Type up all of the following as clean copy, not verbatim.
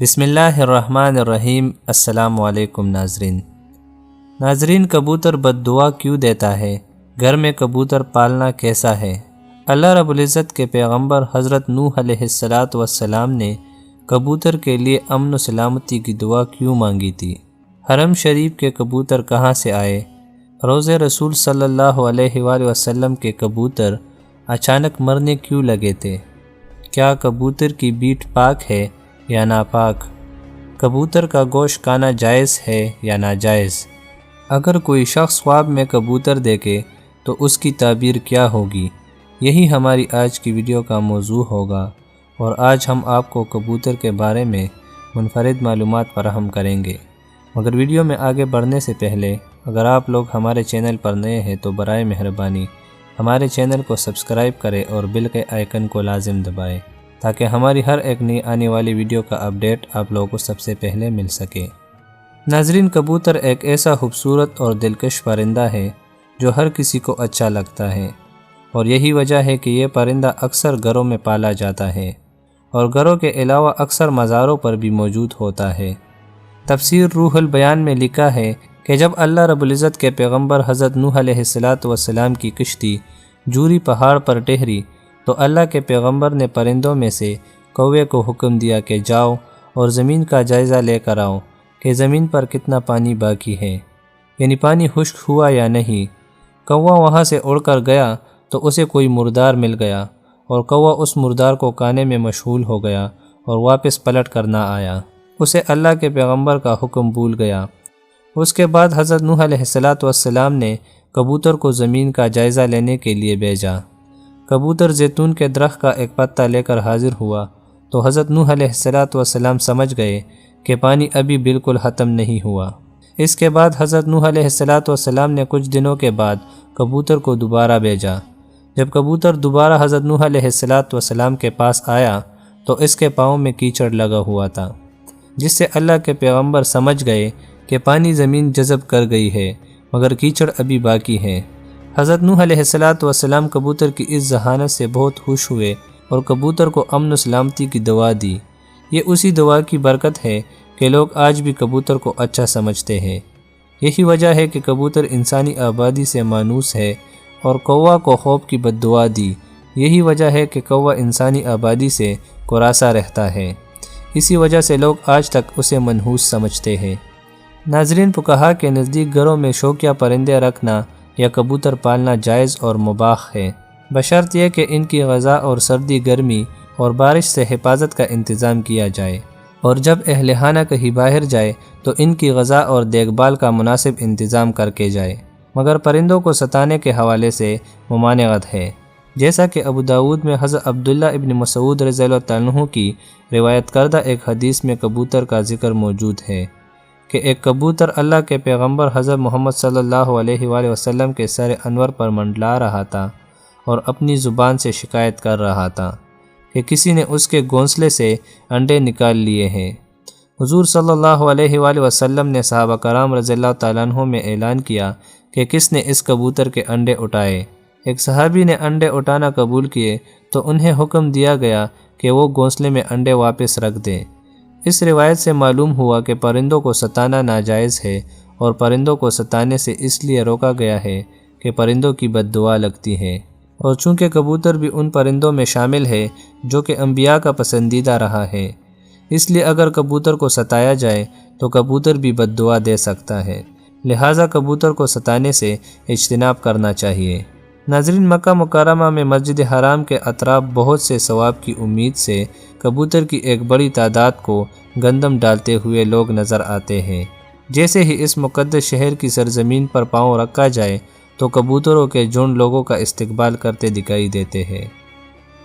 بسم اللہ الرحمن الرحیم۔ السلام علیکم ناظرین، کبوتر بد دعا کیوں دیتا ہے؟ گھر میں کبوتر پالنا کیسا ہے؟ اللہ رب العزت کے پیغمبر حضرت نوح علیہ السلام نے کبوتر کے لیے امن و سلامتی کی دعا کیوں مانگی تھی؟ حرم شریف کے کبوتر کہاں سے آئے؟ روض رسول صلی اللہ علیہ وآلہ وسلم کے کبوتر اچانک مرنے کیوں لگے تھے؟ کیا کبوتر کی بیٹ پاک ہے یا ناپاک؟ کبوتر کا گوشت کھانا جائز ہے یا ناجائز؟ اگر کوئی شخص خواب میں کبوتر دیکھے تو اس کی تعبیر کیا ہوگی؟ یہی ہماری آج کی ویڈیو کا موضوع ہوگا، اور آج ہم آپ کو کبوتر کے بارے میں منفرد معلومات فراہم کریں گے۔ مگر ویڈیو میں آگے بڑھنے سے پہلے اگر آپ لوگ ہمارے چینل پر نئے ہیں تو برائے مہربانی ہمارے چینل کو سبسکرائب کریں اور بیل کے آئیکن کو لازم دبائیں تاکہ ہماری ہر ایک نئی آنے والی ویڈیو کا اپڈیٹ آپ لوگوں کو سب سے پہلے مل سکے۔ ناظرین، کبوتر ایک ایسا خوبصورت اور دلکش پرندہ ہے جو ہر کسی کو اچھا لگتا ہے، اور یہی وجہ ہے کہ یہ پرندہ اکثر گھروں میں پالا جاتا ہے اور گھروں کے علاوہ اکثر مزاروں پر بھی موجود ہوتا ہے۔ تفسیر روح البیان میں لکھا ہے کہ جب اللہ رب العزت کے پیغمبر حضرت نوح علیہ السلام کی کشتی جوری پہاڑ پر ٹھہری تو اللہ کے پیغمبر نے پرندوں میں سے کوے کو حکم دیا کہ جاؤ اور زمین کا جائزہ لے کر آؤ کہ زمین پر کتنا پانی باقی ہے، یعنی پانی خشک ہوا یا نہیں۔ کوا وہاں سے اڑ کر گیا تو اسے کوئی مردار مل گیا، اور کوا اس مردار کو کھانے میں مشغول ہو گیا اور واپس پلٹ کر نہ آیا۔ اسے اللہ کے پیغمبر کا حکم بھول گیا۔ اس کے بعد حضرت نوح علیہ السلام نے کبوتر کو زمین کا جائزہ لینے کے لیے بھیجا۔ کبوتر زیتون کے درخت کا ایک پتا لے کر حاضر ہوا تو حضرت نوح علیہ السلام سمجھ گئے کہ پانی ابھی بالکل ختم نہیں ہوا۔ اس کے بعد حضرت نوح علیہ السلام نے کچھ دنوں کے بعد کبوتر کو دوبارہ بھیجا۔ جب کبوتر دوبارہ حضرت نوح علیہ السلام کے پاس آیا تو اس کے پاؤں میں کیچڑ لگا ہوا تھا، جس سے اللہ کے پیغمبر سمجھ گئے کہ پانی زمین جذب کر گئی ہے مگر کیچڑ ابھی باقی ہے۔ حضرت نوح علیہ السلام کبوتر کی اس ذہانت سے بہت خوش ہوئے اور کبوتر کو امن و سلامتی کی دعا دی۔ یہ اسی دعا کی برکت ہے کہ لوگ آج بھی کبوتر کو اچھا سمجھتے ہیں۔ یہی وجہ ہے کہ کبوتر انسانی آبادی سے مانوس ہے، اور کوا کو خوف کی بد دعا دی۔ یہی وجہ ہے کہ کوا انسانی آبادی سے ہراساں رہتا ہے، اسی وجہ سے لوگ آج تک اسے منحوس سمجھتے ہیں۔ ناظرین، فقہا کے نزدیک گھروں میں شوقیہ پرندے رکھنا یا کبوتر پالنا جائز اور مباح ہے، بشرط یہ کہ ان کی غذا اور سردی گرمی اور بارش سے حفاظت کا انتظام کیا جائے، اور جب اہل خانہ کہیں باہر جائے تو ان کی غذا اور دیکھ بھال کا مناسب انتظام کر کے جائے۔ مگر پرندوں کو ستانے کے حوالے سے ممانعت ہے، جیسا کہ ابو داود میں حضرت عبداللہ ابن مسعود رضی اللہ عنہ کی روایت کردہ ایک حدیث میں کبوتر کا ذکر موجود ہے کہ ایک کبوتر اللہ کے پیغمبر حضرت محمد صلی اللہ علیہ وآلہ وسلم کے سر انور پر منڈلا رہا تھا اور اپنی زبان سے شکایت کر رہا تھا کہ کسی نے اس کے گھونسلے سے انڈے نکال لیے ہیں۔ حضور صلی اللہ علیہ وآلہ وسلم نے صحابہ کرام رضی اللہ تعالیٰ عنہ میں اعلان کیا کہ کس نے اس کبوتر کے انڈے اٹھائے۔ ایک صحابی نے انڈے اٹھانا قبول کیے تو انہیں حکم دیا گیا کہ وہ گھونسلے میں انڈے واپس رکھ دیں۔ اس روایت سے معلوم ہوا کہ پرندوں کو ستانا ناجائز ہے، اور پرندوں کو ستانے سے اس لیے روکا گیا ہے کہ پرندوں کی بد دعا لگتی ہے، اور چونکہ کبوتر بھی ان پرندوں میں شامل ہے جو کہ انبیاء کا پسندیدہ رہا ہے، اس لیے اگر کبوتر کو ستایا جائے تو کبوتر بھی بد دعا دے سکتا ہے، لہٰذا کبوتر کو ستانے سے اجتناب کرنا چاہیے۔ ناظرین، مکہ مکرمہ میں مسجد حرام کے اطراف بہت سے ثواب کی امید سے کبوتر کی ایک بڑی تعداد کو گندم ڈالتے ہوئے لوگ نظر آتے ہیں۔ جیسے ہی اس مقدس شہر کی سرزمین پر پاؤں رکھا جائے تو کبوتروں کے جھنڈ لوگوں کا استقبال کرتے دکھائی دیتے ہیں۔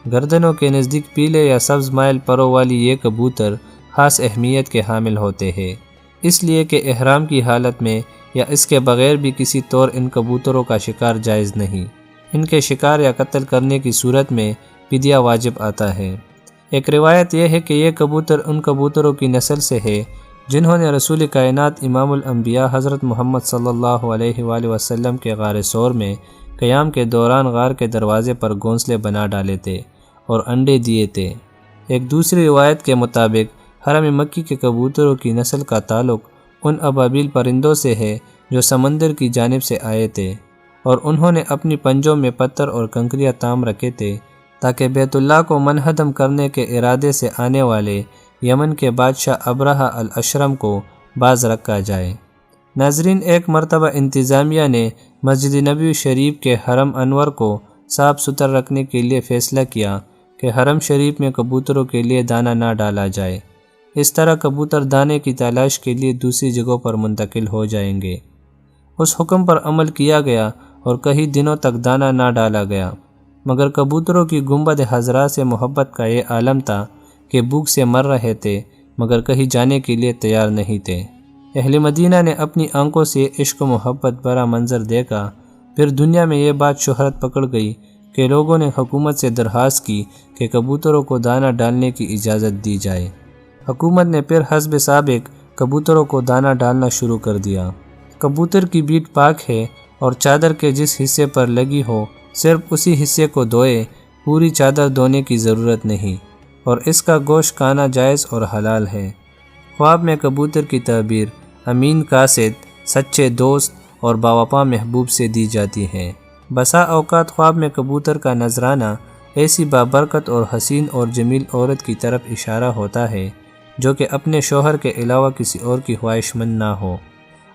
گردنوں کے نزدیک پیلے یا سبز مائل پروں والی یہ کبوتر خاص اہمیت کے حامل ہوتے ہیں، اس لیے کہ احرام کی حالت میں یا اس کے بغیر بھی کسی طور ان کبوتروں کا شکار جائز نہیں۔ ان کے شکار یا قتل کرنے کی صورت میں فدیہ واجب آتا ہے۔ ایک روایت یہ ہے کہ یہ کبوتر ان کبوتروں کی نسل سے ہے جنہوں نے رسول کائنات امام الانبیاء حضرت محمد صلی اللہ علیہ وآلہ وسلم کے غار ثور میں قیام کے دوران غار کے دروازے پر گھونسلے بنا ڈالے تھے اور انڈے دیے تھے۔ ایک دوسری روایت کے مطابق حرم مکی کے کبوتروں کی نسل کا تعلق ان ابابیل پرندوں سے ہے جو سمندر کی جانب سے آئے تھے، اور انہوں نے اپنی پنجوں میں پتھر اور کنکریاں تام رکھے تھے تاکہ بیت اللہ کو منہدم کرنے کے ارادے سے آنے والے یمن کے بادشاہ ابرہہ الاشرم کو باز رکھا جائے۔ ناظرین، ایک مرتبہ انتظامیہ نے مسجد نبوی شریف کے حرم انور کو صاف ستھرا رکھنے کے لیے فیصلہ کیا کہ حرم شریف میں کبوتروں کے لیے دانہ نہ ڈالا جائے۔ اس طرح کبوتر دانے کی تلاش کے لیے دوسری جگہوں پر منتقل ہو جائیں گے۔ اس حکم پر عمل کیا گیا اور کئی دنوں تک دانہ نہ ڈالا گیا، مگر کبوتروں کی گنبد حضرا سے محبت کا یہ عالم تھا کہ بھوک سے مر رہے تھے مگر کہیں جانے کے لیے تیار نہیں تھے۔ اہل مدینہ نے اپنی آنکھوں سے عشق و محبت بھرا منظر دیکھا۔ پھر دنیا میں یہ بات شہرت پکڑ گئی کہ لوگوں نے حکومت سے درخواست کی کہ کبوتروں کو دانہ ڈالنے کی اجازت دی جائے۔ حکومت نے پھر حسب سابق کبوتروں کو دانہ ڈالنا شروع کر دیا۔ کبوتر کی بیٹ پاک ہے اور چادر کے جس حصے پر لگی ہو صرف اسی حصے کو دھوئے، پوری چادر دھونے کی ضرورت نہیں، اور اس کا گوشت کھانا جائز اور حلال ہے۔ خواب میں کبوتر کی تعبیر امین قاصد، سچے دوست اور باوفا محبوب سے دی جاتی ہے۔ بسا اوقات خواب میں کبوتر کا نذرانہ ایسی بابرکت اور حسین اور جمیل عورت کی طرف اشارہ ہوتا ہے جو کہ اپنے شوہر کے علاوہ کسی اور کی خواہش مند نہ ہو۔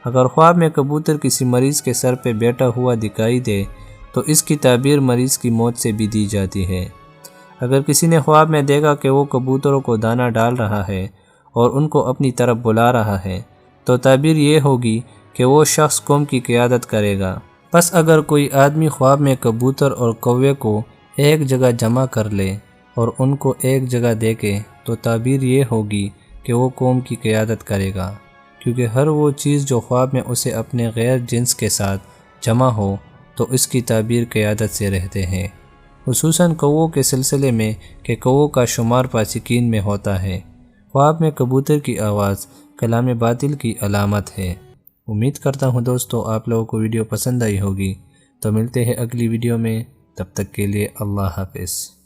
اگر خواب میں کبوتر کسی مریض کے سر پہ بیٹھا ہوا دکھائی دے تو اس کی تعبیر مریض کی موت سے بھی دی جاتی ہے۔ اگر کسی نے خواب میں دیکھا کہ وہ کبوتروں کو دانہ ڈال رہا ہے اور ان کو اپنی طرف بلا رہا ہے تو تعبیر یہ ہوگی کہ وہ شخص قوم کی قیادت کرے گا۔ پس اگر کوئی آدمی خواب میں کبوتر اور کوے کو ایک جگہ جمع کر لے اور ان کو ایک جگہ دیکھے تو تعبیر یہ ہوگی کہ وہ قوم کی قیادت کرے گا، کیونکہ ہر وہ چیز جو خواب میں اسے اپنے غیر جنس کے ساتھ جمع ہو تو اس کی تعبیر قیادت سے رہتے ہیں، خصوصاً کووں کے سلسلے میں کہ کووں کا شمار فاسقین میں ہوتا ہے۔ خواب میں کبوتر کی آواز کلام باطل کی علامت ہے۔ امید کرتا ہوں دوستو آپ لوگوں کو ویڈیو پسند آئی ہوگی، تو ملتے ہیں اگلی ویڈیو میں، تب تک کے لیے اللہ حافظ۔